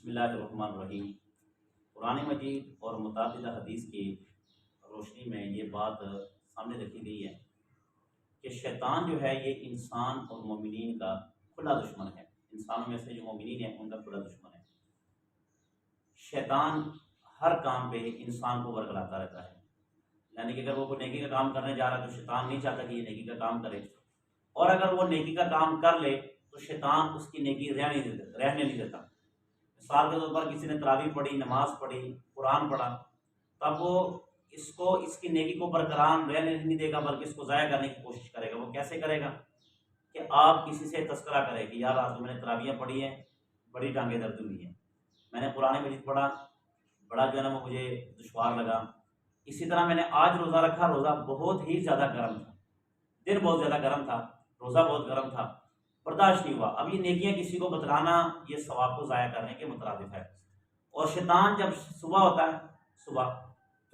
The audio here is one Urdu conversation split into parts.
بسم اللہ الرحمن الرحیم۔ قرآن مجید اور متعددہ حدیث کی روشنی میں یہ بات سامنے رکھی گئی ہے کہ شیطان جو ہے یہ انسان اور مومنین کا کھلا دشمن ہے۔ انسانوں میں سے جو مومنین ہیں ان کا کھلا دشمن ہے۔ شیطان ہر کام پہ انسان کو ورگلاتا رہتا ہے، یعنی کہ اگر وہ کوئی نیکی کا کام کرنے جا رہا ہے تو شیطان نہیں چاہتا کہ یہ نیکی کا کام کرے، اور اگر وہ نیکی کا کام کر لے تو شیطان اس کی نیکی رہنے نہیں دیتا۔ مثال کے طور پر کسی نے تراویح پڑھی، نماز پڑھی، قرآن پڑھا، تب وہ اس کی نیکی کو برقرار رہنے نہیں دے گا، بلکہ اس کو ضائع کرنے کی کوشش کرے گا۔ وہ کیسے کرے گا کہ آپ کسی سے تذکرہ کرے کہ یار آج تو میں نے تراویحیں پڑھی ہیں، بڑی ٹانگیں درد ہوئی ہیں، میں نے قرآن مجید پڑھا، بڑا جو ہے نا وہ مجھے دشوار لگا، اسی طرح میں نے آج روزہ رکھا، روزہ بہت ہی زیادہ گرم تھا، دن بہت زیادہ گرم تھا، روزہ بہت گرم تھا، برداشت نہیں ہوا۔ اب یہ نیکیاں کسی کو بتلانا یہ ثواب کو ضائع کرنے کے مترادف ہے۔ اور شیطان جب صبح ہوتا ہے،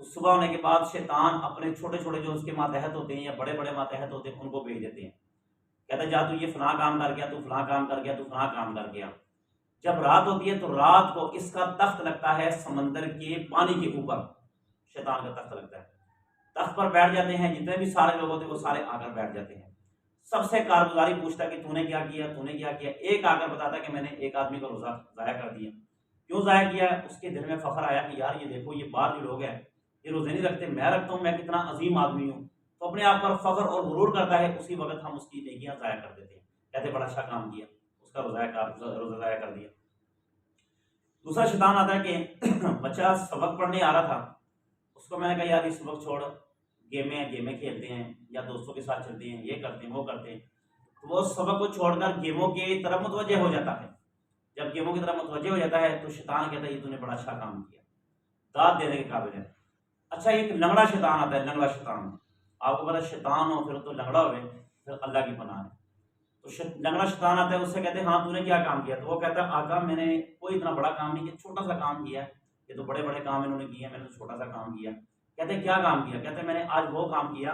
صبح ہونے کے بعد شیطان اپنے چھوٹے چھوٹے جو اس کے ماتحت ہوتے ہیں یا بڑے بڑے ماتحت ہوتے ہیں ان کو بھیج دیتے ہیں، کہتا ہے جا تو یہ فلاں کام کر گیا، تو فلاں کام کر گیا، تو فلاں کام کر گیا۔ جب رات ہوتی ہے تو رات کو اس کا تخت لگتا ہے سمندر کے پانی کے اوپر، شیطان کا تخت لگتا ہے، تخت پر بیٹھ جاتے ہیں، جتنے بھی سارے لوگ ہوتے ہیں وہ سارے آ کر بیٹھ جاتے ہیں، سب سے کارگزاری پوچھتا ہے کہ تو نے کیا کیا، تو نے کیا کیا۔ ایک آ کر بتاتا ہے کہ میں نے ایک آدمی کا روزہ ضائع کر دیا۔ کیوں ضائع کیا؟ اس کے دل میں فخر آیا کہ یار یہ دیکھو یہ باہر جو لوگ ہیں یہ روزے نہیں رکھتے، میں رکھتا ہوں، میں کتنا عظیم آدمی ہوں، تو اپنے آپ پر فخر اور غرور کرتا ہے۔ اسی وقت ہم اس کی نیکیاں ضائع کر دیتے ہیں، کہتے بڑا اچھا کام کیا، اس کا روزہ ضائع کر دیا۔ دوسرا شیطان آتا ہے کہ بچہ سبق پڑھنے آ رہا تھا، اس کو میں نے کہا یار یہ سبق چھوڑ، گیمیں کھیلتے ہیں یا دوستوں کے ساتھ چلتے ہیں، یہ کرتے ہیں وہ کرتے ہیں، تو وہ سبق کو چھوڑ کر گیموں کی طرف متوجہ ہو جاتا ہے۔ جب گیموں کی طرف متوجہ ہو جاتا ہے تو شیطان کہتا ہے یہ تو نے بڑا اچھا کام کیا، داد دینے کے قابل ہے۔ اچھا ایک لنگڑا شیطان آتا ہے، لنگڑا شیطان، آپ کو پتا شیطان ہو پھر تو لنگڑا ہوئے پھر اللہ کی پناہ ہے۔ تو لنگڑا شیطان آتا ہے، اس سے کہتے ہیں ہاں تو نے کیا کام کیا؟ تو وہ کہتا ہے آقا میں نے کوئی اتنا بڑا کام نہیں کیا، چھوٹا سا کام کیا ہے، یہ تو بڑے بڑے کام انہوں نے کیے ہیں، میں نے چھوٹا سا کام کیا۔ کہتے ہیں کیا کام کیا؟ کہتے ہیں میں نے آج وہ کام کیا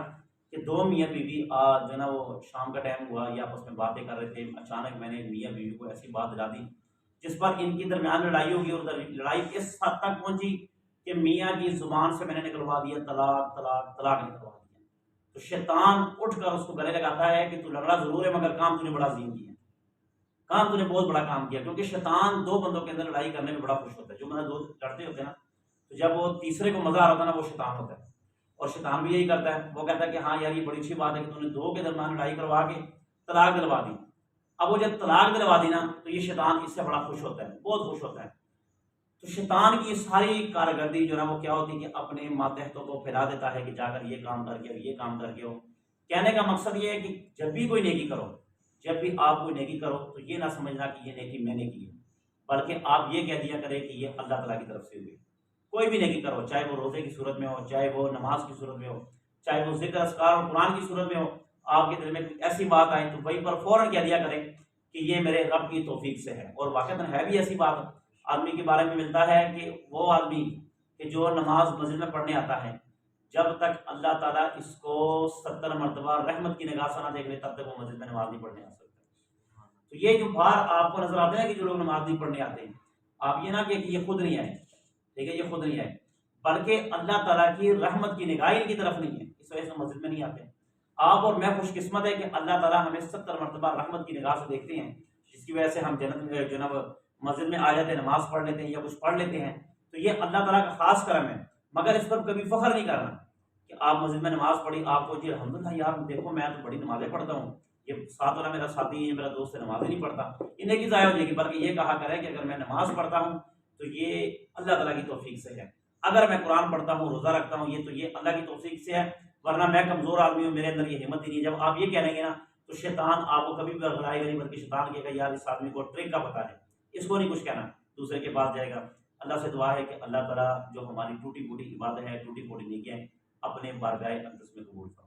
کہ دو میاں بیوی جو ہے نا وہ شام کا ٹائم ہوا یا آپس میں باتیں کر رہے تھے، اچانک میں نے میاں بیوی کو ایسی بات دلا دی جس پر ان کی درمیان لڑائی ہوگی، اور لڑائی اس حد تک پہنچی کہ میاں کی زبان سے میں نے نکلوا دیا طلاق طلاق طلاق نکلوا دیا۔ تو شیطان اٹھ کر اس کو گلے لگاتا ہے کہ تو لڑا ضرور ہے مگر کام تو نے بڑا عظیم کیا، کام تو نے بہت بڑا کام کیا، کیونکہ شیطان دو بندوں کے اندر لڑائی کرنے میں بڑا خوش ہوتا ہے۔ جو بندہ دو لڑتے ہوتے ہیں نا تو جب وہ تیسرے کو مزہ آ رہا ہوتا ہے نا وہ شیطان ہوتا ہے، اور شیطان بھی یہی کرتا ہے، وہ کہتا ہے کہ ہاں یار یہ بڑی اچھی بات ہے کہ تو نے دو کے درمیان لڑائی کروا کے طلاق دلوا دی۔ اب وہ جب طلاق دلوا دی نا تو یہ شیطان اس سے بڑا خوش ہوتا ہے، بہت خوش ہوتا ہے۔ تو شیطان کی ساری کارکردگی جو ہے وہ کیا ہوتی ہے کہ اپنے ماتحتوں کو پھیلا دیتا ہے کہ جا کر یہ کام کر کے یہ کام کر کے ہو۔ کہنے کا مقصد یہ ہے کہ جب بھی کوئی نیکی کرو، جب بھی آپ کوئی نیکی کرو تو یہ نہ سمجھنا کہ یہ نیکی میں نے کی ہے، بلکہ آپ یہ کہہ دیا کرے کہ یہ اللہ تعالیٰ کی طرف سے ہوئی۔ کوئی بھی نیکی کرو، چاہے وہ روزے کی صورت میں ہو، چاہے وہ نماز کی صورت میں ہو، چاہے وہ ذکر اذکار اور قرآن کی صورت میں ہو، آپ کے دل میں ایسی بات آئے تو وہیں پر فوراً کہہ دیا کریں کہ یہ میرے رب کی توفیق سے ہے۔ اور واقعتاً ہے بھی ایسی بات آدمی کے بارے میں ملتا ہے کہ وہ آدمی کہ جو نماز مسجد میں پڑھنے آتا ہے، جب تک اللہ تعالیٰ اس کو 70 مرتبہ رحمت کی نگاہ سے نہ دیکھ لے تب تک وہ مسجد میں نماز نہیں پڑھنے آ سکتا۔ تو یہ جو باہر آپ کو نظر آتے ہیں کہ جو لوگ نماز نہیں پڑھنے آتے ہیں، آپ یہ نہ کہ یہ خود نہیں آئے، ٹھیک ہے، یہ خود نہیں آئے، بلکہ اللہ تعالیٰ کی رحمت کی نگاہ ان کی طرف نہیں ہے، اس وجہ سے مسجد میں نہیں آتے۔ آپ اور میں خوش قسمت ہے کہ اللہ تعالیٰ ہمیں 70 مرتبہ رحمت کی نگاہ سے دیکھتے ہیں، جس کی وجہ سے ہم جنت میں جناب مسجد میں آ جاتے ہیں، نماز پڑھ لیتے ہیں یا کچھ پڑھ لیتے ہیں، تو یہ اللہ تعالیٰ کا خاص کرم ہے۔ مگر اس پر کبھی فخر نہیں کرنا کہ آپ مسجد میں نماز پڑھی، آپ کو جی الحمدللہ یار دیکھو میں تو بڑی نمازیں پڑھتا ہوں، یہ ساتھ والا میرا ساتھی ہے، میرا دوست ہے، نماز نہیں پڑھتا، یہ نیکی ضائع ہو جائے گی۔ بلکہ یہ کہا کرے کہ اگر میں نماز پڑھتا ہوں تو یہ اللہ تعالیٰ کی توفیق سے ہے، اگر میں قرآن پڑھتا ہوں، روزہ رکھتا ہوں، یہ تو یہ اللہ کی توفیق سے ہے، ورنہ میں کمزور آدمی ہوں، میرے اندر یہ ہمت ہی نہیں ہے۔ جب آپ یہ کہہ لیں گے نا تو شیطان آپ کو کبھی بھی برگلائے گا نہیں، بلکہ شیطان کہے گا یار اس آدمی کو ٹرک کا پتہ ہے، اس کو نہیں کچھ کہنا، دوسرے کے پاس جائے گا۔ اللہ سے دعا ہے کہ اللہ تعالیٰ جو ہماری ٹوٹی پھوٹی عبادت ہے، ٹوٹی پھوٹی نیکیاں ہیں، اپنے بارگاہ اقدس میں قبول فرمائے۔